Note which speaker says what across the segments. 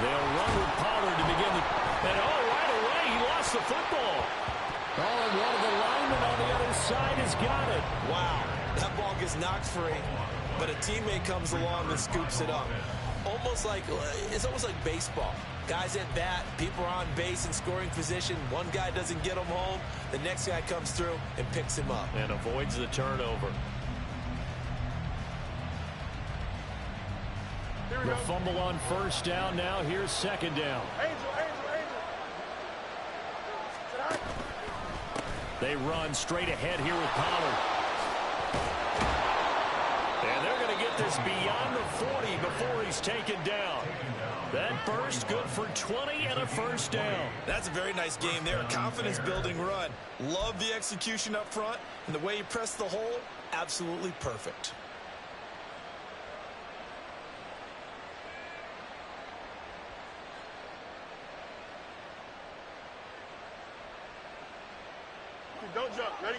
Speaker 1: They'll run with Pollard to begin the... And right away, he lost the football. And one of the linemen on the other side has got it.
Speaker 2: Wow, that ball gets knocked free, but a teammate comes along and scoops it up. It's almost like baseball. Guys at bat, people are on base in scoring position. One guy doesn't get him home. The next guy comes through and picks him up.
Speaker 1: And avoids the turnover. The fumble on first down now. Here's second down. They run straight ahead here with Pollard. And they're going to get this beyond the 40 before he's taken down. That burst good for 20 and a first down.
Speaker 2: That's a very nice game there. Confidence-building run. Love the execution up front. And the way he pressed the hole, absolutely perfect.
Speaker 3: Don't jump. Ready?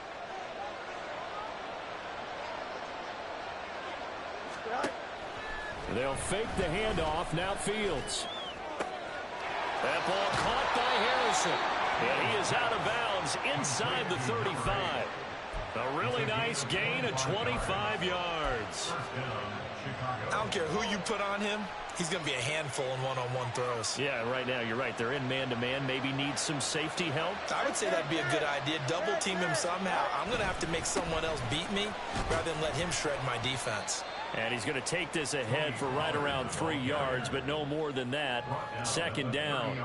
Speaker 1: They'll fake the handoff. Now Fields. That ball caught by Harrison. And he is out of bounds inside the 35. A really nice gain of 25 yards.
Speaker 2: I don't care who you put on him. He's going to be a handful in one-on-one throws.
Speaker 1: Yeah, right now, you're right. They're in man-to-man. Maybe need some safety help.
Speaker 2: I would say that'd be a good idea. Double-team him somehow. I'm going to have to make someone else beat me rather than let him shred my defense.
Speaker 1: And he's going to take this ahead for right around 3 yards, but no more than that. Second down.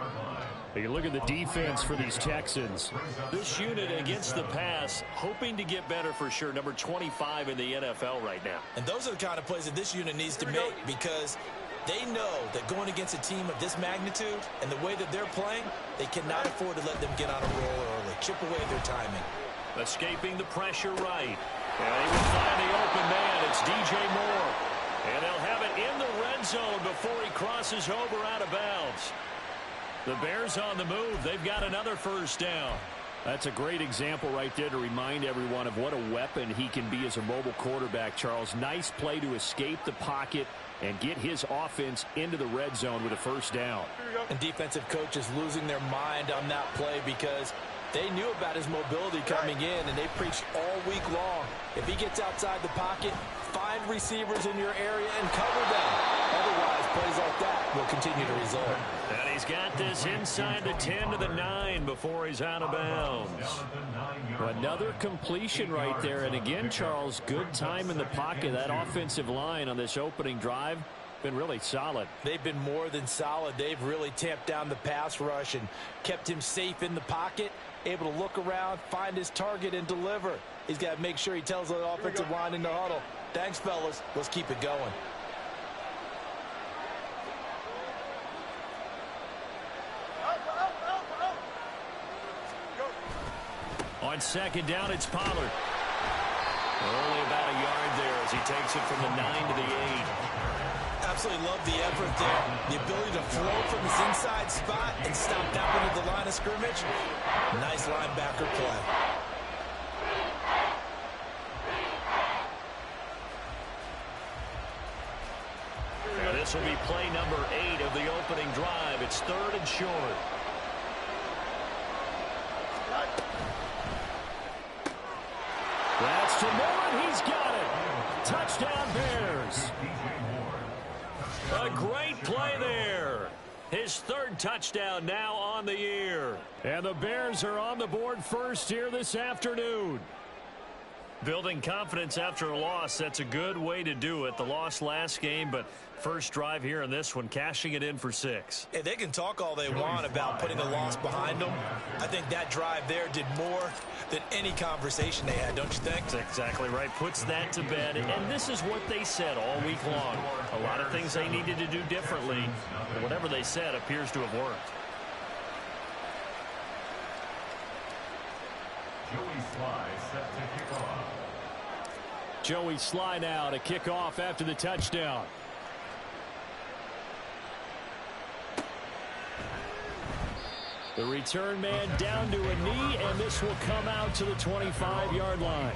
Speaker 1: You look at the defense for these Texans. This unit against the pass, hoping to get better for sure. Number 25 in the NFL right now.
Speaker 2: And those are the kind of plays that this unit needs to make because they know that going against a team of this magnitude and the way that they're playing, they cannot afford to let them get on a roll early. Chip away their timing.
Speaker 1: Escaping the pressure right. And he will find the open man. It's DJ Moore. And they'll have it in the red zone before he crosses over out of bounds. The Bears on the move. They've got another first down. That's a great example right there to remind everyone of what a weapon he can be as a mobile quarterback, Charles. Nice play to escape the pocket and get his offense into the red zone with a first down.
Speaker 2: And defensive coaches losing their mind on that play because they knew about his mobility coming in, and they preached all week long. If he gets outside the pocket, find receivers in your area and cover them. Otherwise, plays like that will continue to result.
Speaker 1: And he's got this inside the 10 to the 9 before he's out of bounds. Another completion right there. And again, Charles, good time in the pocket. That offensive line on this opening drive been really solid.
Speaker 2: They've been more than solid. They've really tamped down the pass rush and kept him safe in the pocket, able to look around, find his target, and deliver. He's got to make sure he tells the offensive line in the huddle, thanks, fellas. Let's keep it going.
Speaker 1: On second down, it's Pollard. Only about a yard there as he takes it from the 9 to the 8.
Speaker 2: Absolutely love the effort there. The ability to flow from his inside spot and stop that one at the line of scrimmage. Nice linebacker play.
Speaker 1: This will be play number 8 of the opening drive. It's 3rd and short. That's to Moore, and he's got it. Touchdown, Bears. A great play there. His 3rd touchdown now on the year. And the Bears are on the board first here this afternoon. Building confidence after a loss, that's a good way to do it. The loss last game, but first drive here in this one, cashing it in for 6.
Speaker 2: Hey, they can talk all they want about putting a loss behind them. I think that drive there did more than any conversation they had, don't you think?
Speaker 1: That's exactly right. Puts that to bed. And this is what they said all week long. A lot of things they needed to do differently. But whatever they said appears to have worked. Joey Sly now to kick off after the touchdown. The return man down to a knee, and this will come out to the 25-yard line.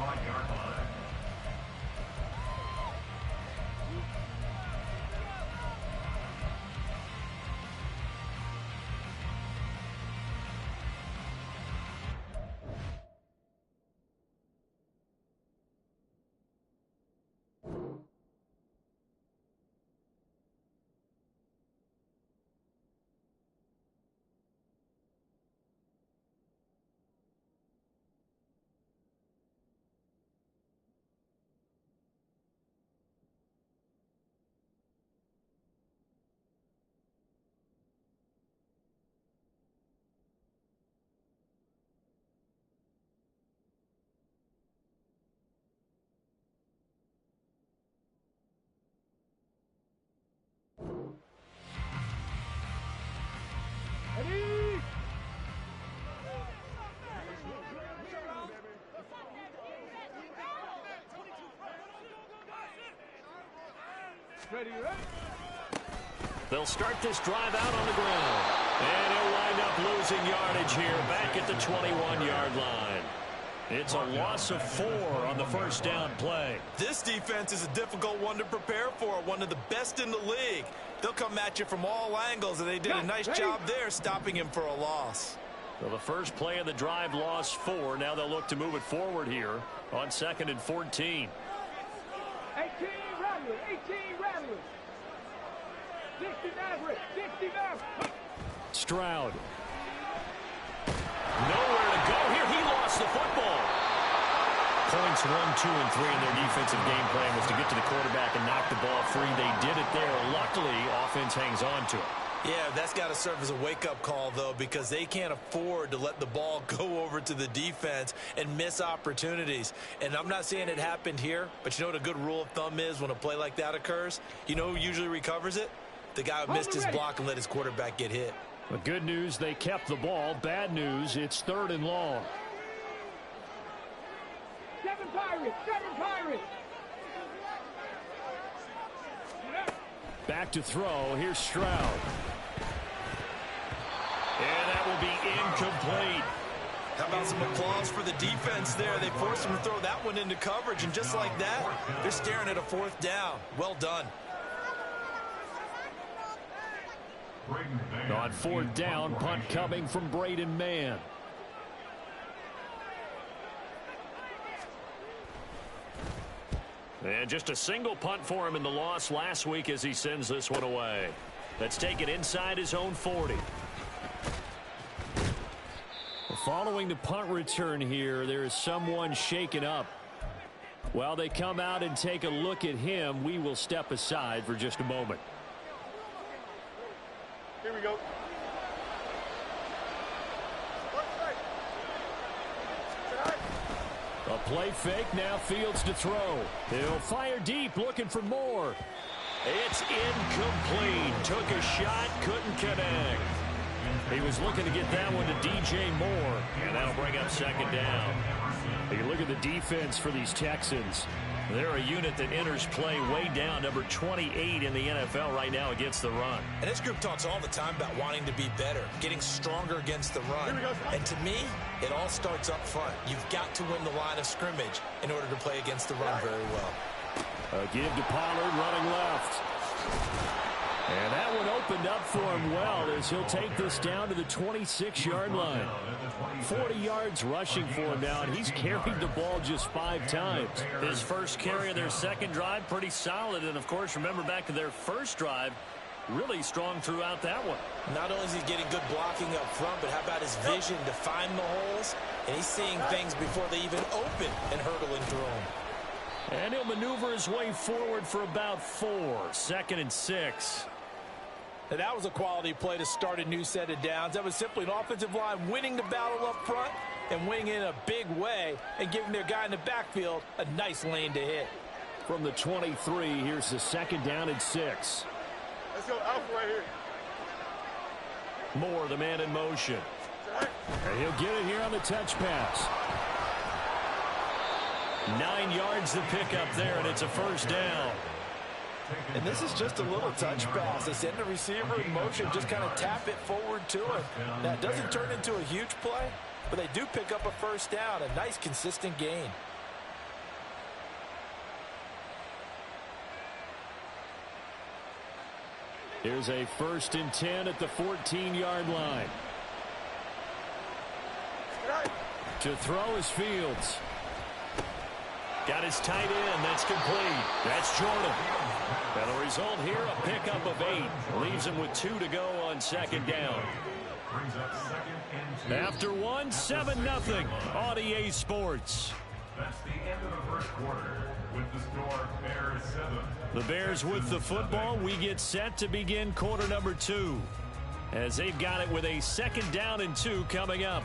Speaker 1: They'll start this drive out on the ground. And he'll wind up losing yardage here back at the 21-yard line. It's a loss of 4 on the first down play.
Speaker 2: This defense is a difficult one to prepare for, one of the best in the league. They'll come at you from all angles, and they did a nice job there stopping him for a loss.
Speaker 1: So the first play of the drive lost 4. Now they'll look to move it forward here on 2nd and 14.
Speaker 4: 18 Rattlers, 18 Rattlers. 60 Maverick, 60 Maverick.
Speaker 1: Stroud. Nowhere to go here. He lost the football. Points 1, 2, and 3 in their defensive game plan was to get to the quarterback and knock the ball free. They did it there. Luckily, offense hangs on to it.
Speaker 2: Yeah, that's got to serve as a wake-up call, though, because they can't afford to let the ball go over to the defense and miss opportunities. And I'm not saying it happened here, but you know what a good rule of thumb is when a play like that occurs? You know who usually recovers it? The guy who missed his block and let his quarterback get hit.
Speaker 1: But good news, they kept the ball. Bad news, it's 3rd and long.
Speaker 4: 7 Pirates, 7 Pirates.
Speaker 1: Back to throw. Here's Stroud. And that will be incomplete.
Speaker 2: How about some applause for the defense there? They forced him to throw that one into coverage, and just like that, they're staring at a 4th down. Well done.
Speaker 1: On 4th down, punt coming from Braden Mann. And just a single punt for him in the loss last week as he sends this one away. Let's take it inside his own 40. Following the punt return here, there is someone shaken up. While they come out and take a look at him, we will step aside for just a moment.
Speaker 3: Here we go.
Speaker 1: A play fake, now Fields to throw. He'll fire deep, looking for more. It's incomplete. Took a shot, couldn't connect. He was looking to get that one to DJ Moore, and that'll bring up 2nd down. You look at the defense for these Texans. They're a unit that enters play way down, number 28 in the NFL right now against the run.
Speaker 2: And this group talks all the time about wanting to be better, getting stronger against the run. And to me, it all starts up front. You've got to win the line of scrimmage in order to play against the run very well.
Speaker 1: A give to Pollard running left. And that one opened up for him well as he'll take this down to the 26-yard line. 40 yards rushing for him now, and he's carried the ball just 5 times. His first carry of their second drive, pretty solid. And, of course, remember back to their first drive, really strong throughout that one.
Speaker 2: Not only is he getting good blocking up front, but how about his vision to find the holes? And he's seeing things before they even open and hurtling through them.
Speaker 1: And he'll maneuver his way forward for about 4. 2nd and 6.
Speaker 2: And that was a quality play to start a new set of downs. That was simply an offensive line winning the battle up front and winning in a big way and giving their guy in the backfield a nice lane to hit.
Speaker 1: From the 23, here's the 2nd down and 6.
Speaker 3: Let's go Alpha right here.
Speaker 1: Moore, the man in motion. And he'll get it here on the touch pass. 9 yards the pickup there, and it's a 1st down.
Speaker 2: And this is just a little touch pass. They send the receiver in motion, just kind of tap it forward to him. Now, it doesn't turn into a huge play, but they do pick up a 1st down, a nice, consistent gain.
Speaker 1: Here's a 1st and 10 at the 14-yard line. To throw is Fields. Got his tight end. That's complete. That's Jordan. And the result here, a pickup of 8. Leaves him with 2 to go on 2nd down. After 1, 7-0 on EA Sports.
Speaker 5: That's the end of the 1st quarter. With the score, Bears 7.
Speaker 1: The Bears with the football. We get set to begin quarter number 2. As they've got it with a 2nd down and 2 coming up.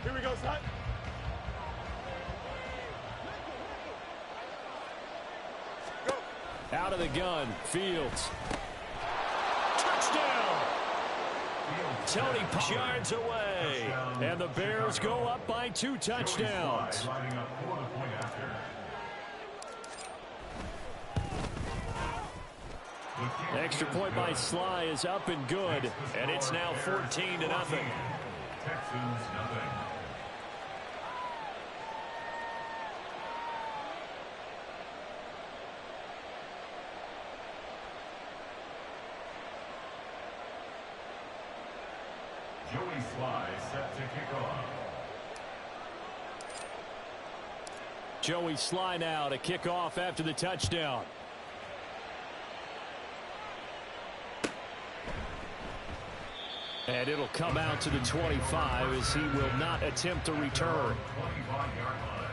Speaker 3: Here we go, son. Go.
Speaker 1: Out of the gun, Fields. Touchdown! Tony yards away. And the Bears go up by 2 touchdowns. Extra point by Sly is up and good. And it's now 14-0.
Speaker 5: Texans, nothing. Joey Sly set to kick off.
Speaker 1: Joey Sly now to kick off after the touchdown. And it'll come out to the 25 as he will not attempt to return.
Speaker 5: 25-yard line.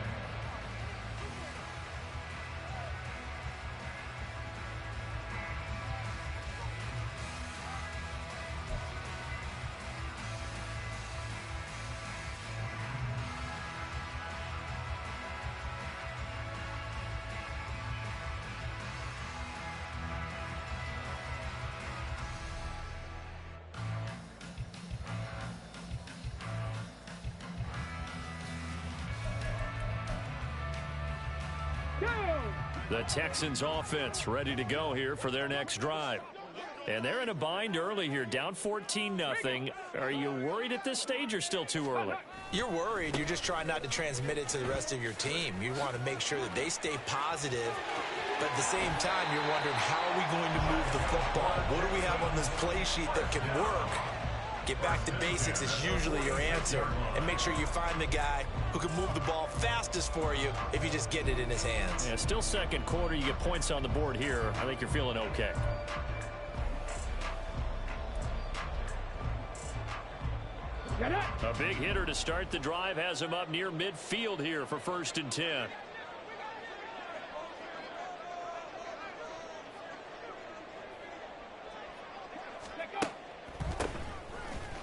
Speaker 1: The Texans offense ready to go here for their next drive. And they're in a bind early here, down 14-0. Are you worried at this stage or still too early?
Speaker 2: You're worried. You're just trying not to transmit it to the rest of your team. You want to make sure that they stay positive. But at the same time, you're wondering, how are we going to move the football? What do we have on this play sheet that can work? Get back to basics is usually your answer. And make sure you find the guy who can move the ball fastest for you if you just get it in his hands.
Speaker 1: Yeah, still second quarter. You get points on the board here. I think you're feeling okay. A big hitter to start the drive has him up near midfield here for 1st and 10.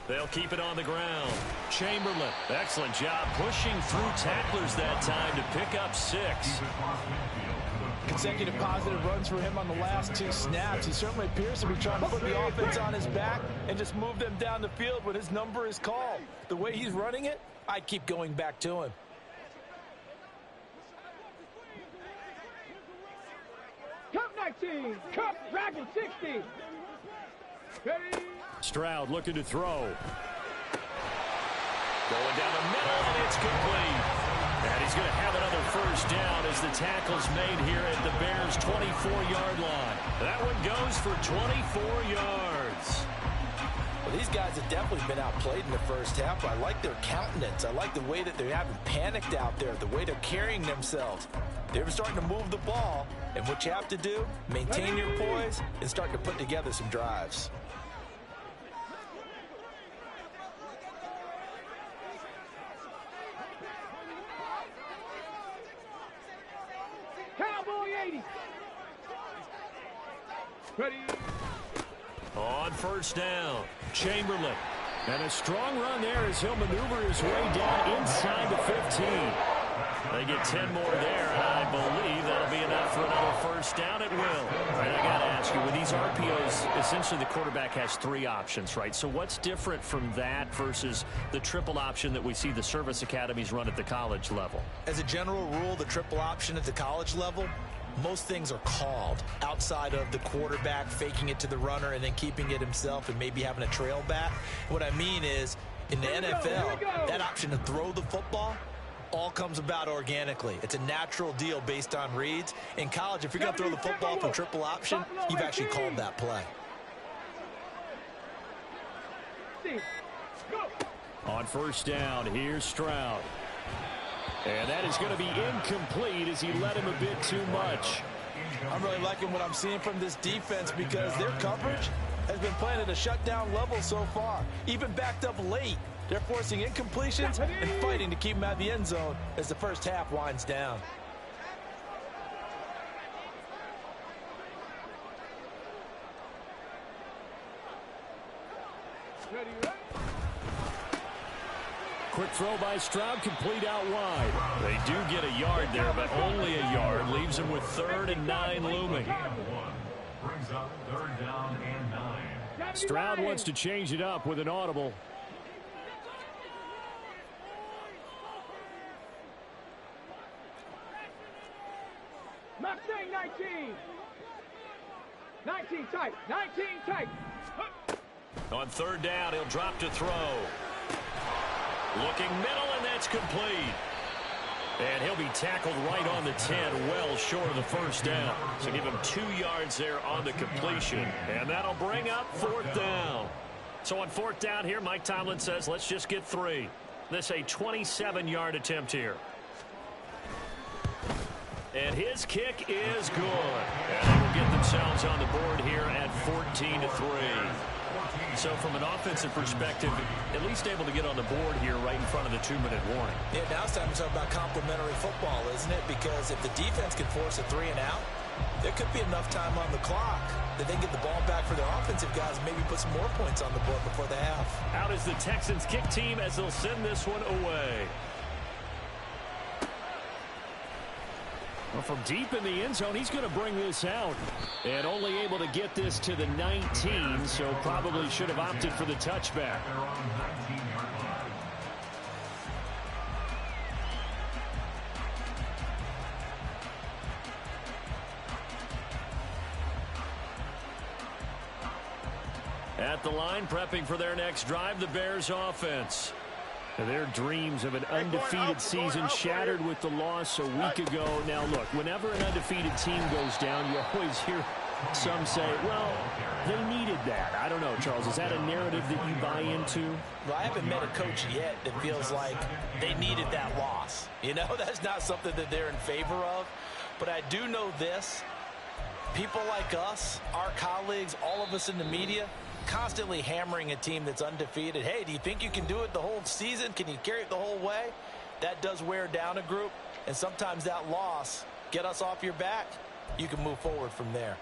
Speaker 1: They'll keep it on the ground. Chamberlain, excellent job pushing through tacklers that time to pick up 6.
Speaker 2: Consecutive positive runs for him on the last 2 snaps. He certainly appears to be trying to put the offense on his back and just move them down the field when his number is called. The way he's running it, I keep going back to him.
Speaker 4: Cup 19, Cup Dragon 60. Ready?
Speaker 1: Stroud looking to throw. Going down the middle, and it's complete. And he's going to have another 1st down as the tackle's made here at the Bears' 24-yard line. That one goes for 24 yards.
Speaker 2: Well, these guys have definitely been outplayed in the first half. I like their countenance. I like the way that they haven't panicked out there, the way they're carrying themselves. They're starting to move the ball, and what you have to do, maintain your poise and start to put together some drives.
Speaker 4: Cowboy 80. Ready?
Speaker 1: On 1st down, Chamberlain. And a strong run there as he'll maneuver his way down inside the 15. They get 10 more there, and I believe that'll be enough for another 1st down at will. And I got to ask you, with these RPOs, essentially the quarterback has 3 options, right? So what's different from that versus the triple option that we see the service academies run at the college level?
Speaker 2: As a general rule, the triple option at the college level, most things are called outside of the quarterback faking it to the runner and then keeping it himself and maybe having a trail back. What I mean is, in the NFL, that option to throw the football all comes about organically. It's a natural deal based on reads. In college, if you're going to throw the football from triple option, you've actually called that play.
Speaker 1: On 1st down, here's Stroud. And that is going to be incomplete as he led him a bit too much.
Speaker 2: I'm really liking what I'm seeing from this defense because their coverage has been playing at a shutdown level so far. Even backed up late, they're forcing incompletions and fighting to keep them out of the end zone as the first half winds down.
Speaker 1: quick throw by Stroud, complete out wide. They do get a yard there, but only a yard. Leaves them with 3rd and 9 looming.
Speaker 5: Brings up 3rd down and 9.
Speaker 1: Stroud wants to change it up with an audible.
Speaker 4: Mustang 19. 19 tight. 19 tight.
Speaker 1: On 3rd down, he'll drop to throw. Looking middle, and that's complete. And he'll be tackled right on the 10, well short of the 1st down. So give him 2 yards there on the completion. And that'll bring up 4th down. So on 4th down here, Mike Tomlin says, let's just get 3. This a 27-yard attempt here. And his kick is good. And they will get themselves on the board here at 14-3. So from an offensive perspective, at least able to get on the board here right in front of the 2-minute warning.
Speaker 2: Yeah, now it's time to talk about complementary football, isn't it? Because if the defense can force a 3 and out, there could be enough time on the clock that they get the ball back for their offensive guys and maybe put some more points on the board before the half.
Speaker 1: Out is the Texans kick team as they'll send this one away. Well, from deep in the end zone, he's going to bring this out. And only able to get this to the 19, so probably should have opted for the touchback.
Speaker 5: They're on 19-yard line.
Speaker 1: At the line, prepping for their next drive, the Bears offense. Their dreams of an undefeated season shattered with the loss a week ago. Now, look, whenever an undefeated team goes down, you always hear some say, well, they needed that. I don't know, Charles. Is that a narrative that you buy into?
Speaker 2: Well, I haven't met a coach yet that feels like they needed that loss. You know, that's not something that they're in favor of. But I do know this. People like us, our colleagues, all of us in the media, constantly hammering a team that's undefeated. Hey, do you think you can do it the whole season? Can you carry it the whole way? That does wear down a group, and sometimes that loss, get us off your back, you can move forward from there.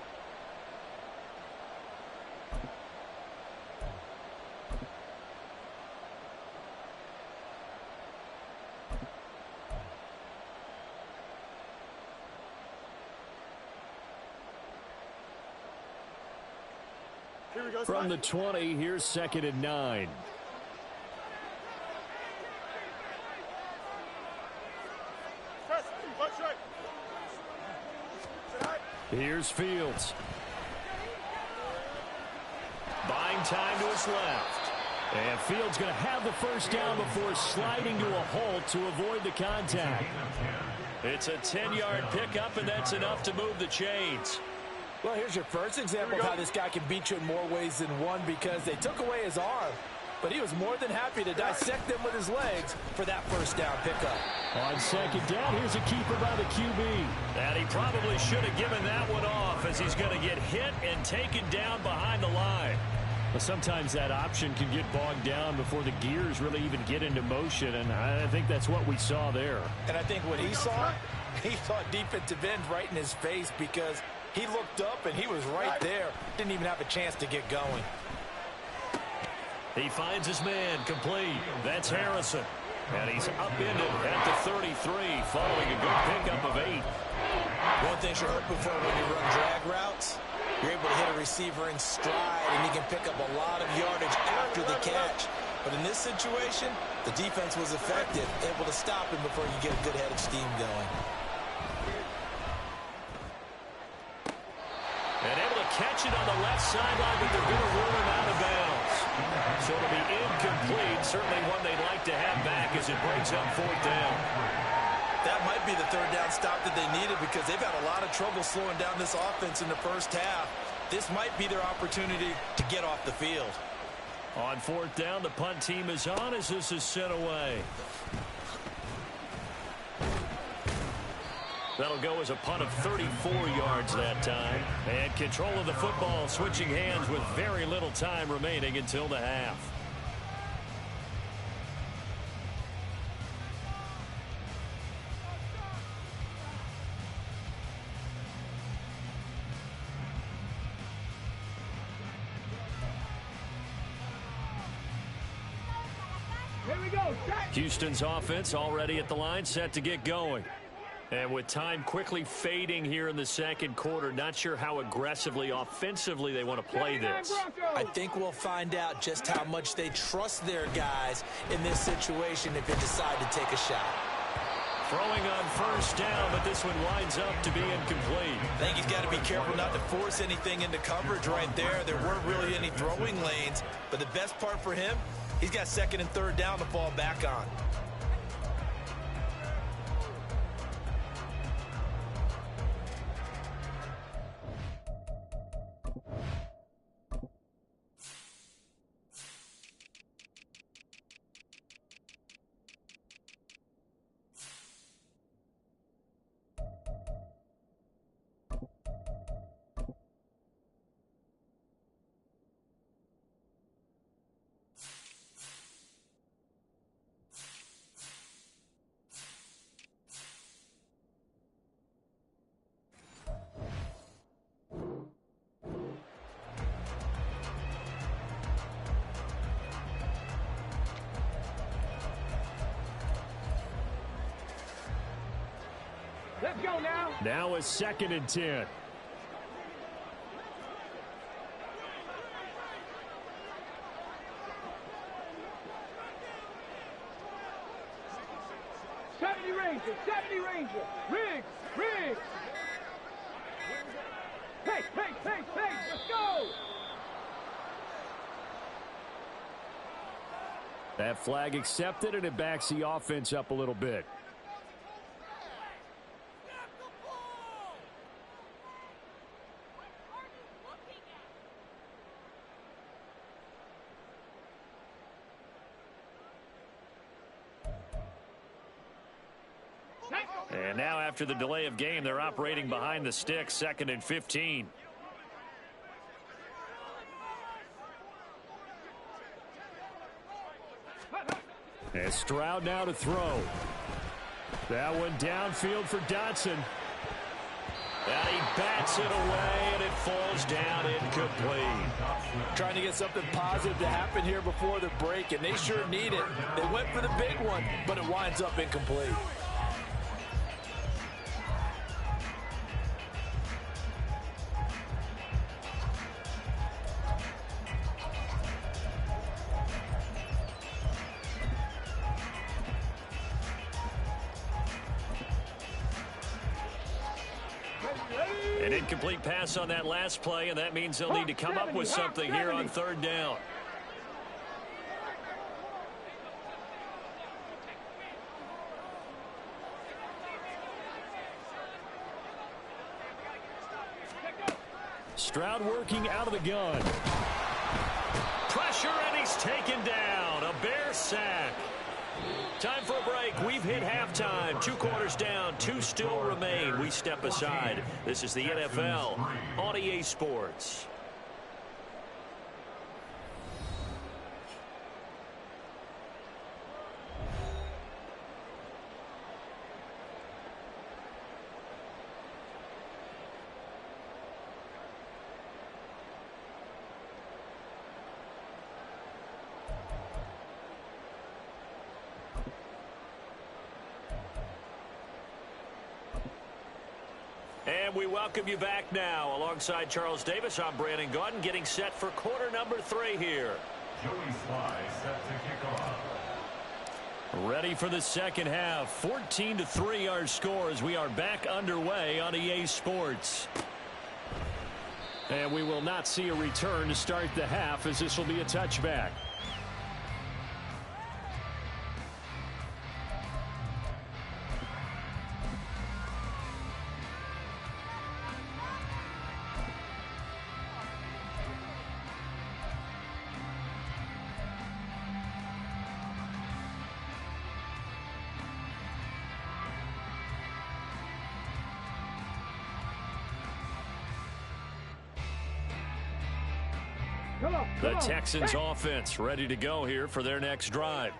Speaker 1: From the 20, here's 2nd and 9. Here's Fields. Buying time to his left. And Fields going to have the 1st down before sliding to a halt to avoid the contact. It's a 10-yard pickup, and that's enough to move the chains.
Speaker 2: Well, here's your first example of how this guy can beat you in more ways than one, because they took away his arm, but he was more than happy to dissect them with his legs for that 1st down pickup.
Speaker 1: On 2nd down, here's a keeper by the QB. And he probably should have given that one off, as he's going to get hit and taken down behind the line. But sometimes that option can get bogged down before the gears really even get into motion, and I think that's what we saw there.
Speaker 2: And I think what he saw defensive end right in his face, because he looked up and he was right there. Didn't even have a chance to get going.
Speaker 1: He finds his man, complete. That's Harrison. And he's upended at the 33 following a good pickup of 8.
Speaker 2: One thing you're hoping for when you run drag routes, you're able to hit a receiver in stride, and you can pick up a lot of yardage after the catch. But in this situation, the defense was effective, able to stop him before you get a good head of steam going.
Speaker 1: And able to catch it on the left sideline, but they're going to rule him out of bounds. So it'll be incomplete. Certainly one they'd like to have back as it brings up 4th down.
Speaker 2: That might be the 3rd down stop that they needed, because they've had a lot of trouble slowing down this offense in the 1st half. This might be their opportunity to get off the field.
Speaker 1: On 4th down, the punt team is on as this is sent away. That'll go as a punt of 34 yards that time. And control of the football switching hands with very little time remaining until the half.
Speaker 4: Here we we go. Set.
Speaker 1: Houston's offense already at the line, set to get going. And with time quickly fading here in the second quarter, not sure how aggressively, offensively they want to play this.
Speaker 2: I think we'll find out just how much they trust their guys in this situation if they decide to take a shot.
Speaker 1: Throwing on first down, but this one winds up to be incomplete.
Speaker 2: I think he's got to be careful not to force anything into coverage right there. There weren't really any throwing lanes, but the best part for him, he's got second and third down to fall back on.
Speaker 4: Let's go now.
Speaker 1: Now a 2nd and 10.
Speaker 4: '70 Ranger. Riggs. Pace. Let's go.
Speaker 1: That flag accepted, and it backs the offense up a little bit. And now after the delay of game, they're operating behind the sticks, 2nd and 15. And Stroud now to throw. That one downfield for Dotson. And he bats it away, and it falls down incomplete.
Speaker 2: Trying to get something positive to happen here before the break, and they sure need it. They went for the big one, but it winds up incomplete.
Speaker 1: An incomplete pass on that last play, and that means they'll need to come up with something here on 3rd down. Stroud working out of the gun. Pressure, and he's taken down. A Bear sack. Time for a break. We've hit halftime. 2 quarters down. 2 still remain. We step aside. This is the NFL on EA Sports. And we welcome you back now. Alongside Charles Davis, I'm Brandon Gaudin, getting set for quarter number 3 here.
Speaker 5: Joey Sly set to kick off.
Speaker 1: Ready for the second half. 14-3 our score as we are back underway on EA Sports. And we will not see a return to start the half, as this will be a touchback. The Texans offense ready to go here for their next drive.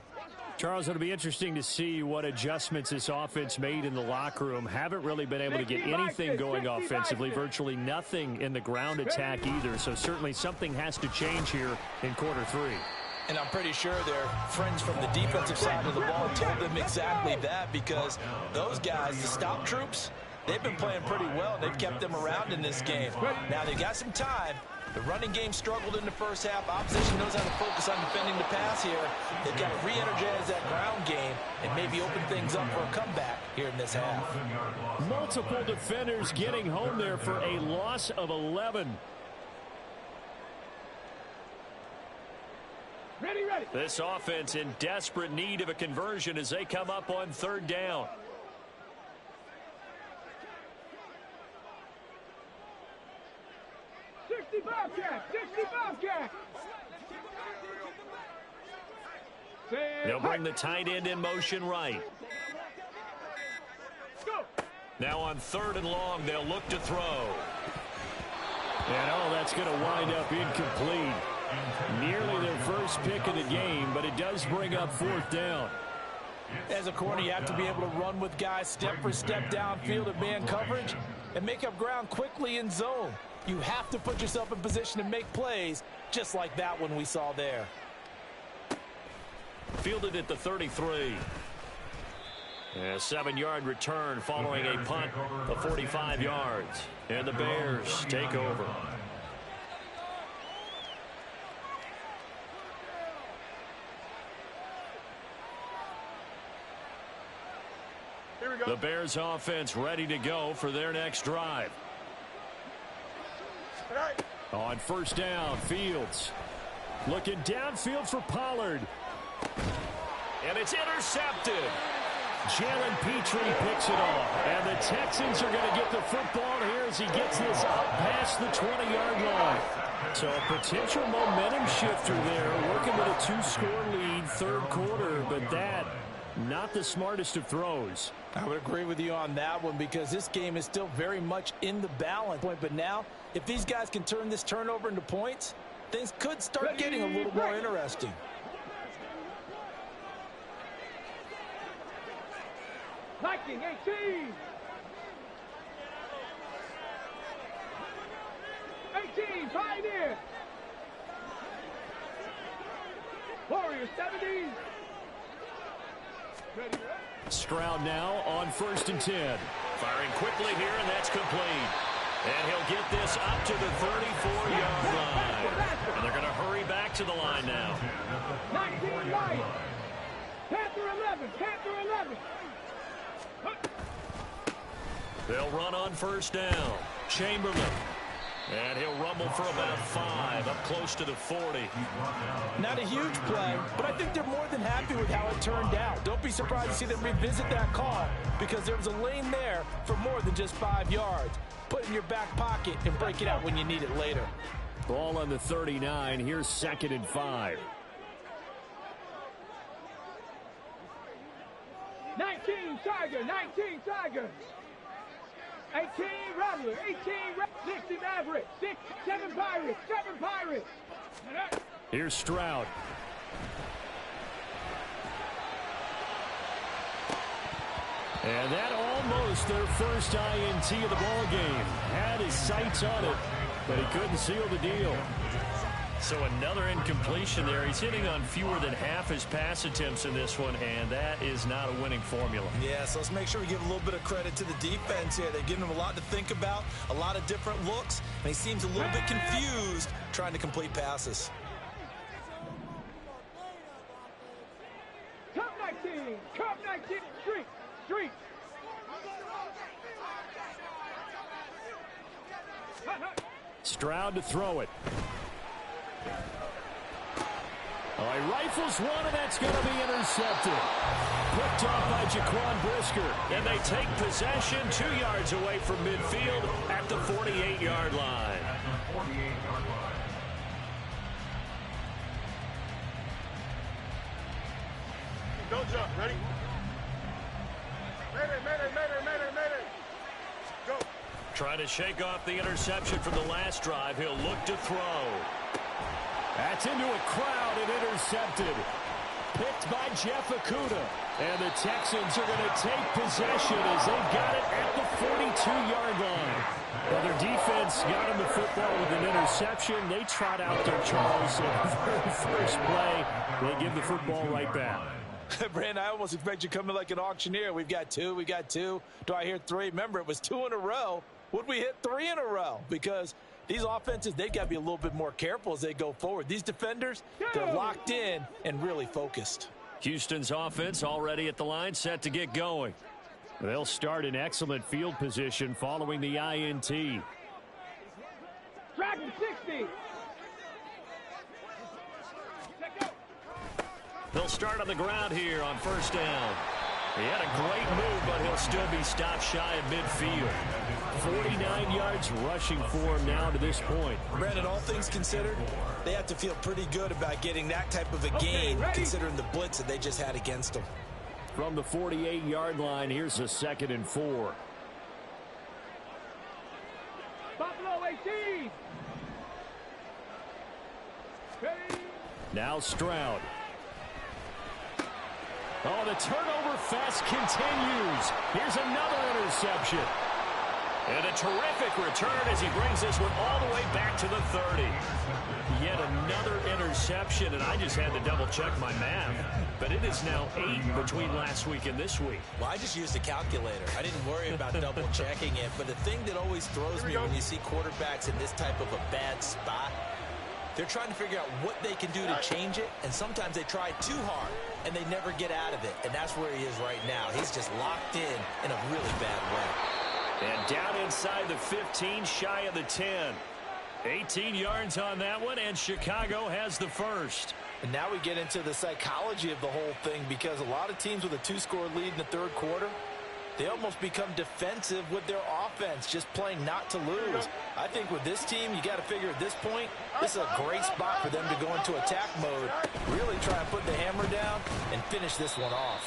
Speaker 1: Charles, it'll be interesting to see what adjustments this offense made in the locker room. Haven't really been able to get anything going offensively, virtually nothing in the ground attack either. So certainly something has to change here in quarter 3.
Speaker 2: And I'm pretty sure their friends from the defensive side of the ball told them exactly that, because those guys, the stop troops, they've been playing pretty well. They've kept them around in this game. Now they got some time. The running game struggled in the first half. Opposition knows how to focus on defending the pass here. They've got to re-energize that ground game and maybe open things up for a comeback here in this half.
Speaker 1: Multiple defenders getting home there for a loss of 11.
Speaker 4: Ready, ready.
Speaker 1: This offense in desperate need of a conversion as they come up on third down. They'll bring the tight end in motion right. Now on third and long, they'll look to throw. And that's going to wind up incomplete. Nearly their first pick of the game, but it does bring up fourth down.
Speaker 2: As a corner, you have to be able to run with guys step for step downfield in man coverage and make up ground quickly in zone. You have to put yourself in position to make plays, just like that one we saw there.
Speaker 1: Fielded at the 33. A 7-yard return following a punt of 45 yards. And the Bears take over.
Speaker 3: Here we go.
Speaker 1: The Bears offense ready to go for their next drive.
Speaker 3: Right.
Speaker 1: On first down, Fields looking downfield for Pollard. And it's intercepted. Jalen Petrie picks it off. And the Texans are going to get the football here as he gets this up past the 20-yard line. So a potential momentum shifter there, working with a 2-score lead third quarter, but that not the smartest of throws.
Speaker 2: I would agree with you on that one, because this game is still very much in the balance point. But now, if these guys can turn this turnover into points, things could start getting a little more interesting.
Speaker 4: Viking 18. 18, Pioneer. Warriors 70. Ready.
Speaker 1: Stroud now on first and 10. Firing quickly here, and that's complete. And he'll get this up to the 34-yard line. And they're going to hurry back to the line now.
Speaker 4: 19 Lions. Panther 11. Panther 11.
Speaker 1: They'll run on first down. Chamberlain. And he'll rumble for about 5, up close to the 40.
Speaker 2: Not a huge play, but I think they're more than happy with how it turned out. Don't be surprised to see them revisit that call, because there was a lane there for more than just 5 yards. Put it in your back pocket and break it out when you need it later.
Speaker 1: Ball on the 39. Here's 2nd and 5.
Speaker 4: 19 Tiger. 19 Tiger. 18 Rattler, 18 60 Maverick, 7 Pirates, 7 Pirates.
Speaker 1: Here's Stroud. And that almost their first INT of the ball game. Had his sights on it, but he couldn't seal the deal. So another incompletion there. He's hitting on fewer than half his pass attempts in this one, and that is not a winning formula.
Speaker 2: Yeah, so let's make sure we give a little bit of credit to the defense here. They've given him a lot to think about, a lot of different looks, and he seems a little bit confused trying to complete passes.
Speaker 4: Cup 19, Cup 19, Street.
Speaker 1: Stroud to throw it. He rifles one, and that's going to be intercepted. Picked off by Jaquan Brisker. And they take possession 2 yards away from midfield at the 48-yard line.
Speaker 3: Don't jump. Ready? Mayday. Go.
Speaker 1: Trying to shake off the interception from the last drive. He'll look to throw. That's into a crowd and intercepted. Picked by Jeff Okudah. And the Texans are going to take possession as they've got it at the 42-yard line. Well, their defense got them the football with an interception. They trot out there, Charles, in the very first play. They give the football right back.
Speaker 2: Brandon, I almost expect you coming like an auctioneer. We've got two. Do I hear three? Remember, it was 2 in a row. Would we hit 3 in a row? Because these offenses, they've got to be a little bit more careful as they go forward. These defenders, they're locked in and really focused.
Speaker 1: Houston's offense already at the line, set to get going. They'll start in excellent field position following the INT.
Speaker 4: Track to 60.
Speaker 1: They'll start on the ground here on first down. He had a great move, but he'll still be stopped shy of midfield. 49 yards rushing for him now to this point.
Speaker 2: Brandon, all things considered, they have to feel pretty good about getting that type of a gain, considering the blitz that they just had against them.
Speaker 1: From the 48-yard line, here's a 2nd and 4.
Speaker 4: Buffalo 18. Ready.
Speaker 1: Now Stroud. Oh, the turnover fest continues. Here's another interception. And a terrific return as he brings this one all the way back to the 30. Yet another interception, and I just had to double-check my math. But it is now 8 between last week and this week.
Speaker 2: Well, I just used a calculator. I didn't worry about double-checking it. But the thing that always throws me when you see quarterbacks in this type of a bad spot, they're trying to figure out what they can do to change it, and sometimes they try too hard, and they never get out of it. And that's where he is right now. He's just locked in a really bad way.
Speaker 1: And down inside the 15, shy of the 10. 18 yards on that one, and Chicago has the first.
Speaker 2: And now we get into the psychology of the whole thing, because a lot of teams with a 2-score lead in the third quarter, they almost become defensive with their offense, just playing not to lose. I think with this team, you got to figure at this point, this is a great spot for them to go into attack mode, really try and put the hammer down and finish this one off.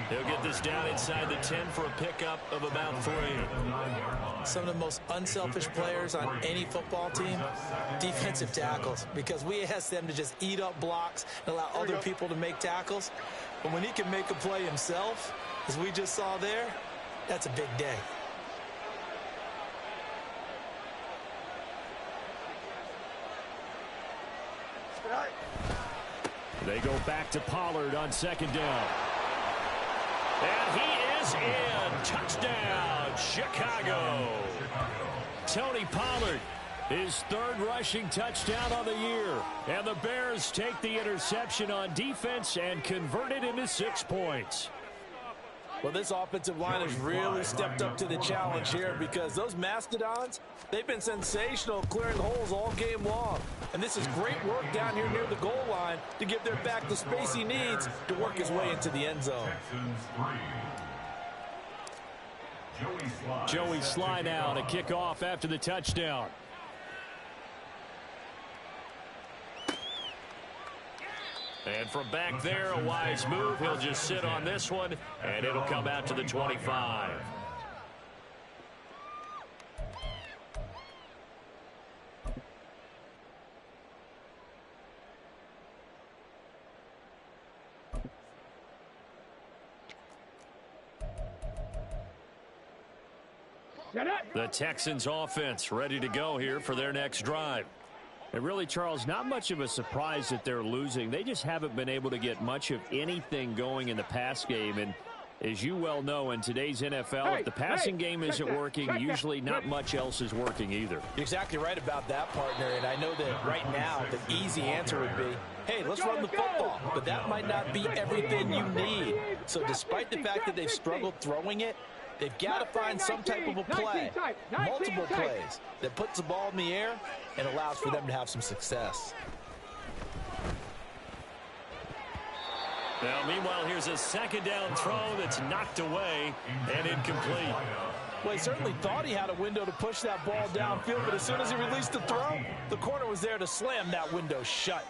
Speaker 1: He'll get this down inside the 10 for a pickup of about 3.
Speaker 2: Some of the most unselfish players on any football team, defensive tackles, because we ask them to just eat up blocks and allow other people to make tackles. But when he can make a play himself, as we just saw there, that's a big day.
Speaker 1: They go back to Pollard on 2nd down. And he is in. Touchdown, Chicago. Tony Pollard, his 3rd rushing touchdown on the year. And the Bears take the interception on defense and convert it into 6 points.
Speaker 2: Well, this offensive line has really stepped up to the challenge here, because those Mastodons, they've been sensational clearing holes all game long. And this is great work down here near the goal line to give their back the space he needs to work his way into the end zone.
Speaker 1: Joey Sly now to kick off after the touchdown. And from back there, a wise move. He'll just sit on this one, and it'll come out to the 25. The Texans offense ready to go here for their next drive. And really, Charles, not much of a surprise that they're losing. They just haven't been able to get much of anything going in the pass game. And as you well know, in today's NFL, if the passing game isn't working, usually not much else is working either.
Speaker 2: You're exactly right about that, partner. And I know that right now the easy answer would be, hey, let's run the football. But that might not be everything you need. So despite the fact that they've struggled throwing it, they've got to find some type of a play, multiple plays, that puts the ball in the air and allows for them to have some success.
Speaker 1: Now, meanwhile, here's a 2nd down throw that's knocked away and incomplete.
Speaker 2: Well, he certainly thought he had a window to push that ball downfield, but as soon as he released the throw, the corner was there to slam that window shut.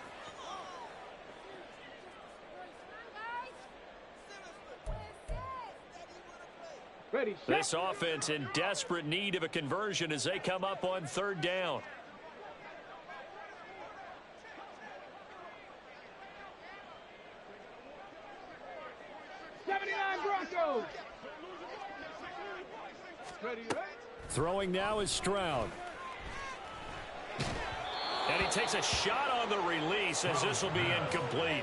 Speaker 1: This offense in desperate need of a conversion as they come up on 3rd down.
Speaker 4: Broncos.
Speaker 1: Throwing now is Stroud. takes a shot on the release as this will be incomplete.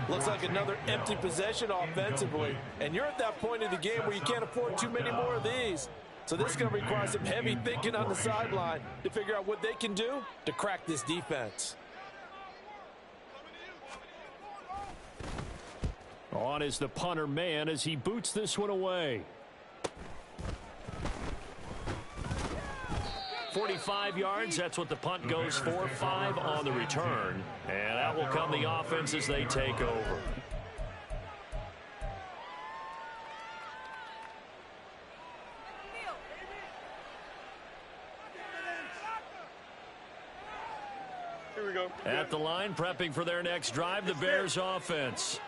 Speaker 2: Looks like another empty possession offensively. And you're at that point in the game where you can't afford too many more of these. So this is going to require some heavy thinking on the sideline to figure out what they can do to crack this defense.
Speaker 1: On is the punter man as he boots this one away. 45 yards, that's what the punt goes for. 5 on the return. And that will come the offense as they take over.
Speaker 3: Here we go.
Speaker 1: At the line, prepping for their next drive, the Bears offense.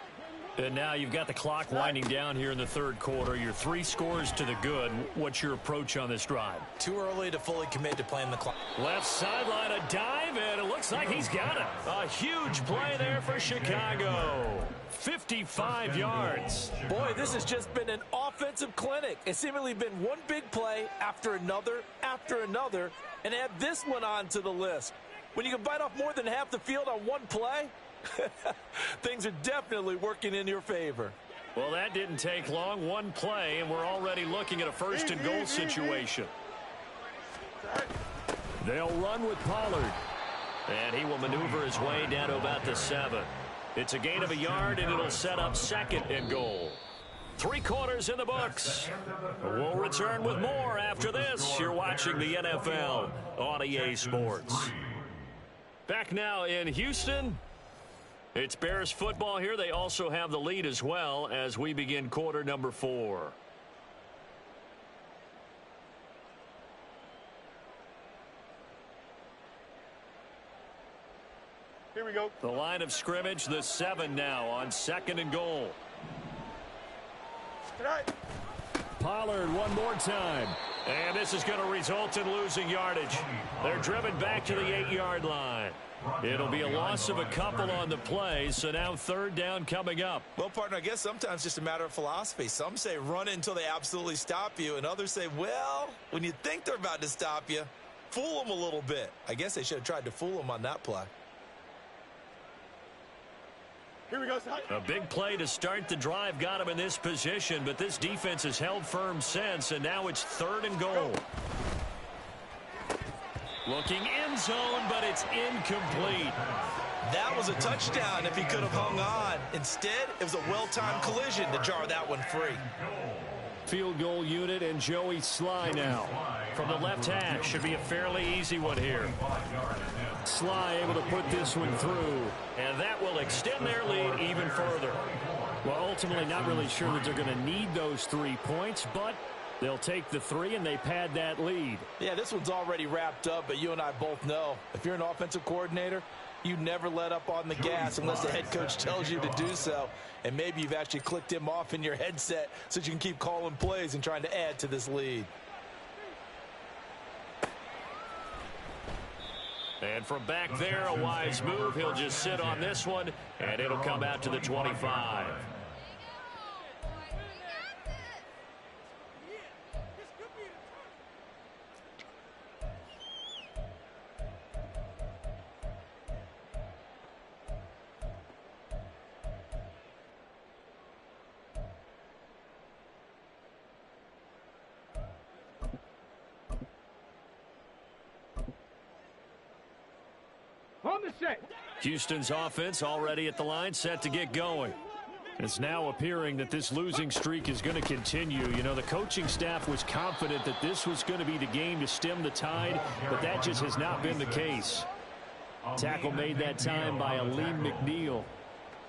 Speaker 1: And now you've got the clock winding down here in the third quarter. Your 3 scores to the good. What's your approach on this drive?
Speaker 2: Too early to fully commit to playing the clock.
Speaker 1: Left sideline, a dive, and it looks like he's got it. A huge play there for Chicago. 55 yards.
Speaker 2: Boy, this has just been an offensive clinic. It's seemingly been one big play after another, and add this one on to the list. When you can bite off more than half the field on one play, things are definitely working in your favor.
Speaker 1: Well, that didn't take long. One play, and we're already looking at a first and goal situation. They'll run with Pollard. And he will maneuver his way down to about the 7. It's a gain of a yard, and it'll set up second and goal. 3 quarters in the books. We'll return with more after this. You're watching the NFL on EA Sports. Back now in Houston. It's Bears football here. They also have the lead as well as we begin quarter number 4.
Speaker 3: Here we go.
Speaker 1: The line of scrimmage, the 7 now on second and goal. Pollard one more time. And this is going to result in losing yardage. They're driven back to the 8-yard line. It'll be a loss of a couple on the play, so now third down coming up.
Speaker 2: Well, partner, I guess sometimes it's just a matter of philosophy. Some say run it until they absolutely stop you, and others say, well, when you think they're about to stop you, fool them a little bit. I guess they should have tried to fool them on that play.
Speaker 3: Here we go.
Speaker 1: A big play to start the drive got him in this position, but this defense has held firm since, and now it's third and goal. Looking end zone, but it's incomplete.
Speaker 2: That was a touchdown if he could have hung on. Instead, it was a well-timed collision to jar that one free.
Speaker 1: Field goal unit and Joey Sly now. From the left hash, should be a fairly easy one here. Sly able to put this one through, and that will extend their lead even further. Well, ultimately not really sure that they're going to need those 3 points, but they'll take the 3 and they pad that lead.
Speaker 2: Yeah, this one's already wrapped up, but you and I both know if you're an offensive coordinator, you never let up on the gas unless the head coach tells you to do so. And maybe you've actually clicked him off in your headset so you can keep calling plays and trying to add to this lead.
Speaker 1: And from back there, a wise move. He'll just sit on this one, and it'll come out to the 25.
Speaker 4: On the set.
Speaker 1: Houston's offense already at the line, set to get going. It's now appearing that this losing streak is going to continue. You know, the coaching staff was confident that this was going to be the game to stem the tide, but that just has not been the case. Tackle made that time by Aleem McNeil.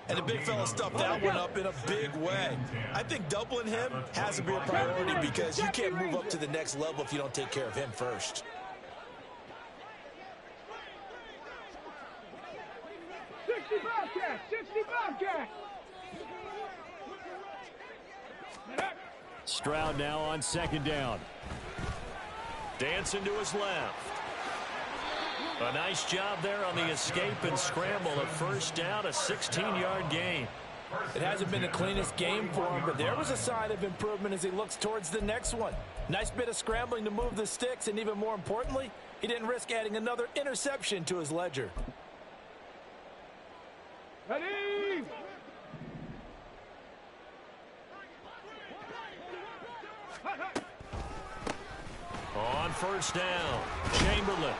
Speaker 2: And the big fella stuffed that one up in a big way. I think doubling him has to be a priority because you can't move up to the next level if you don't take care of him first.
Speaker 4: 60 Bobcat. 60 Bobcat.
Speaker 1: Stroud now on second down. Dancing to his left. A nice job there on the escape and scramble. A first down, a 16-yard gain.
Speaker 2: It hasn't been the cleanest game for him, but there was a sign of improvement as he looks towards the next one. Nice bit of scrambling to move the sticks, and even more importantly, He didn't risk adding another interception to his ledger.
Speaker 4: Ready?
Speaker 1: On first down, Chamberlain.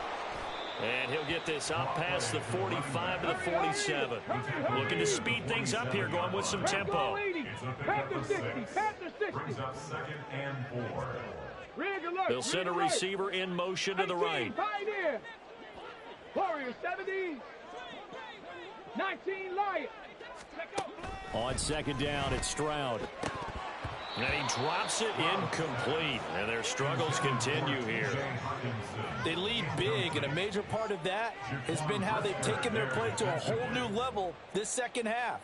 Speaker 1: And he'll get this up past the 45 to the 47. Looking to speed things up here, going with some tempo.
Speaker 4: Panther 60, Panther 60.
Speaker 5: Brings up 2nd and 4.
Speaker 4: Rig alert.
Speaker 1: They'll send a receiver in motion to the right.
Speaker 4: Pioneer. Warrior 70. 19 Lion.
Speaker 1: On second down, it's Stroud. And he drops it incomplete. And their struggles continue here.
Speaker 2: They lead big, and a major part of that has been how they've taken their play to a whole new level this second half.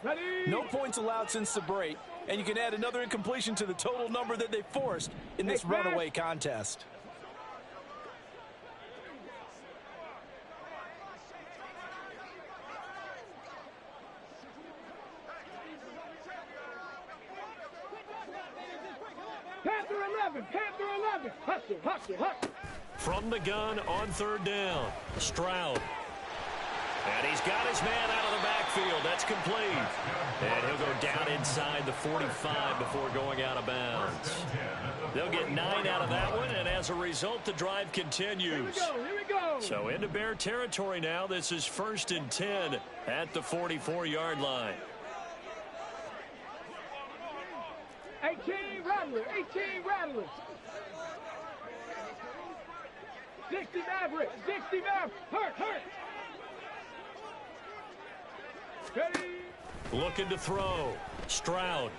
Speaker 2: No points allowed since the break, and you can add another incompletion to the total number that they forced in this runaway contest.
Speaker 4: Panther 11, Panther 11. Hustle, hustle, hustle.
Speaker 1: From the gun on third down, Stroud. And he's got his man out of the backfield. That's complete. And he'll go down inside the 45 before going out of bounds. They'll get 9 out of that one, and as a result, the drive continues.
Speaker 4: Here we go.
Speaker 1: So into Bear territory now. This is 1st and 10 at the 44-yard line.
Speaker 4: 18 Rattler, 18 Rattler. 60 Maverick, 60 Maverick. Hurt. Ready?
Speaker 1: Looking to throw. Stroud.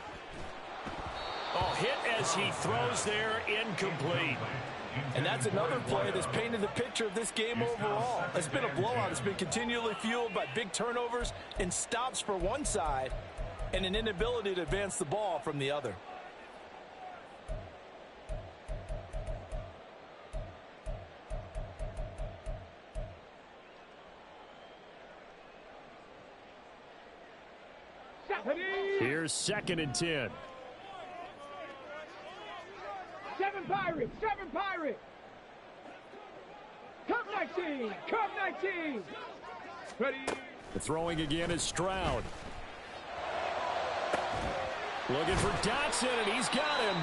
Speaker 1: Oh, hit as he throws there, incomplete.
Speaker 2: And that's another play that's painted the picture of this game overall. It's been a blowout. It's been continually fueled by big turnovers and stops for one side and an inability to advance the ball from the other.
Speaker 1: Here's 2nd and 10.
Speaker 4: 7 Pirates. Cup 19. Ready?
Speaker 1: The throwing again is Stroud. Looking for Dotson, and he's got him.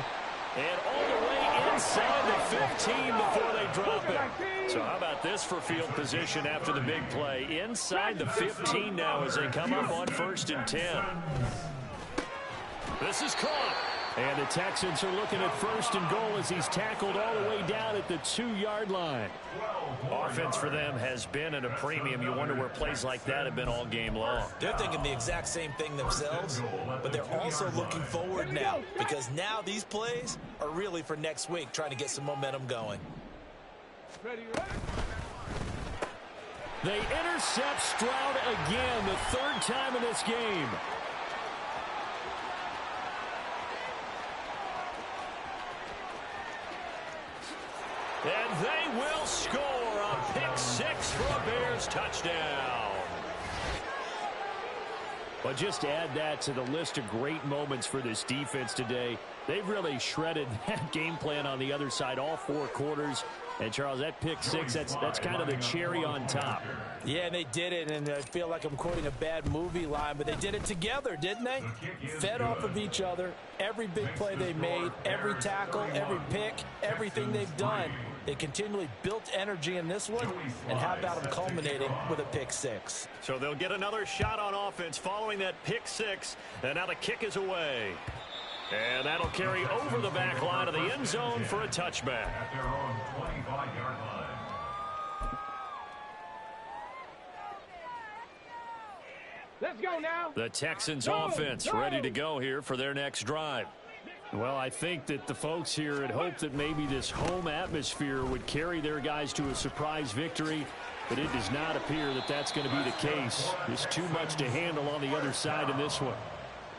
Speaker 1: And all the way inside the 15 before they drop it. So how about this for field position after the big play? Inside the 15 now as they come up on 1st and 10. This is caught. And the Texans are looking at 1st and goal as he's tackled all the way down at the 2-yard line. Offense for them has been at a premium. You wonder where plays like that have been all game long.
Speaker 2: They're thinking the exact same thing themselves, but they're also looking forward now because now these plays are really for next week, trying to get some momentum going.
Speaker 4: Ready?
Speaker 1: They intercept Stroud again, the 3rd time in this game. And they will score a pick 6 for a Bears touchdown. But just to add that to the list of great moments for this defense today, they've really shredded that game plan on the other side all 4 quarters. And, Charles, that pick 6, that's kind of the cherry on top.
Speaker 2: Yeah, and they did it, and I feel like I'm quoting a bad movie line, but they did it together, didn't they? Fed off of each other, every big play they made, every tackle, every pick, everything they've done. They continually built energy in this one, and how about them culminating with a pick 6?
Speaker 1: So they'll get another shot on offense following that pick 6, and now the kick is away. And that'll carry over the back line of the end zone for a touchback.
Speaker 5: At their own 25-yard line.
Speaker 4: Let's go now.
Speaker 1: The Texans offense ready to go here for their next drive. Well, I think that the folks here had hoped that maybe this home atmosphere would carry their guys to a surprise victory, but it does not appear that that's going to be the case. There's too much to handle on the other side in this one.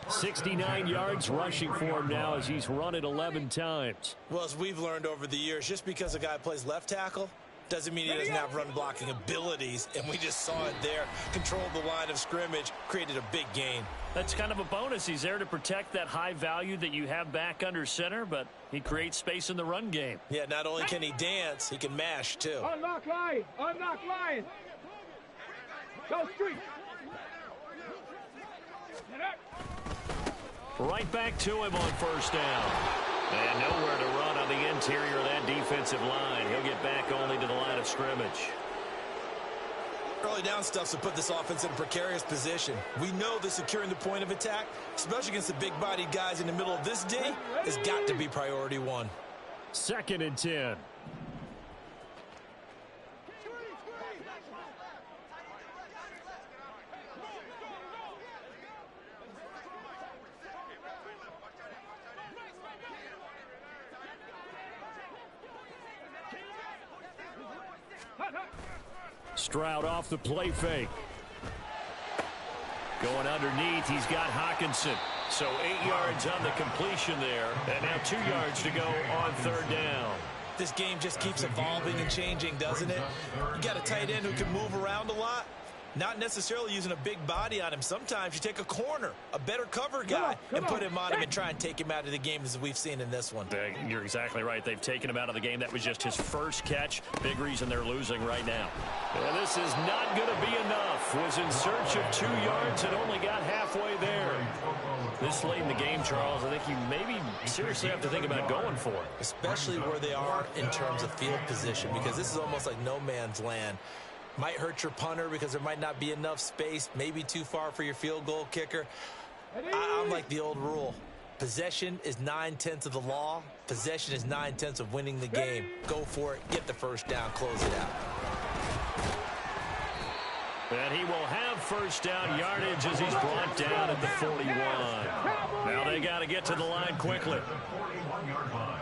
Speaker 1: 69 yards rushing for him now as he's run it 11 times.
Speaker 2: Well, as we've learned over the years, just because a guy plays left tackle Doesn't mean he doesn't have run-blocking abilities, and we just saw it there. Controlled the line of scrimmage, created a big gain.
Speaker 1: That's kind of a bonus. He's there to protect that high value that you have back under center, but he creates space in the run game.
Speaker 2: Yeah, not only can he dance, he can mash, too.
Speaker 4: Unlock line. Unlock line. Go street.
Speaker 1: Right back to him on first down. And nowhere to run on the interior of that defensive line. He'll get back only to the line of scrimmage.
Speaker 2: Early down stuff to put this offense in a precarious position. We know that securing the point of attack, especially against the big-bodied guys in the middle of this D, has got to be priority one.
Speaker 1: 2nd and 10. Stroud off the play fake. Going underneath, he's got Hawkinson. So 8 yards on the completion there. And now 2 yards to go on 3rd down.
Speaker 2: This game just keeps evolving and changing, doesn't it? You got a tight end who can move around a lot. Not necessarily using a big body on him. Sometimes you take a corner, a better cover guy, and put him on him and try and take him out of the game as we've seen in this one.
Speaker 1: You're exactly right. They've taken him out of the game. That was just his first catch. Big reason they're losing right now. And this is not going to be enough. Was in search of 2 yards and only got halfway there. This late in the game, Charles, I think you maybe seriously have to think about going for it.
Speaker 2: Especially where they are in terms of field position, because this is almost like no man's land. Might hurt your punter because there might not be enough space, maybe too far for your field goal kicker. I'm like the old rule. Possession is 9/10 of the law. Possession is 9/10 of winning the game. Go for it, get the first down, close it out.
Speaker 1: And he will have first down yardage as he's brought down at the 41. Now they got to get to the line quickly.
Speaker 5: 41-yard line.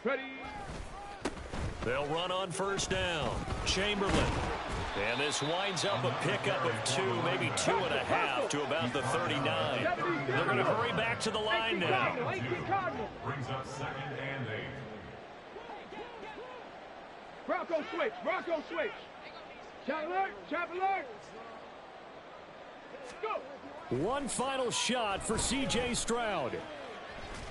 Speaker 4: Ready.
Speaker 1: They'll run on first down. Chamberlain. And this winds up a pickup of 2, maybe 2.5 to about the 39. They're going to hurry back to the line now.
Speaker 5: Brings up 2nd and 8.
Speaker 4: Bronco switch. Bronco switch. Chop alert. Chop alert. Go.
Speaker 1: One final shot for C.J. Stroud.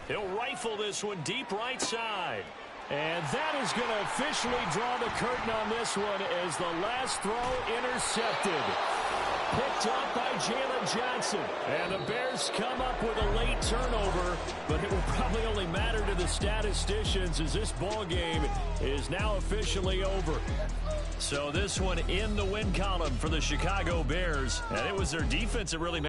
Speaker 1: He'll rifle this one deep right side. And that is going to officially draw the curtain on this one as the last throw intercepted. Picked up by Jalen Johnson. And the Bears come up with a late turnover, but it will probably only matter to the statisticians as this ball game is now officially over. So this one in the win column for the Chicago Bears. And it was their defense that really made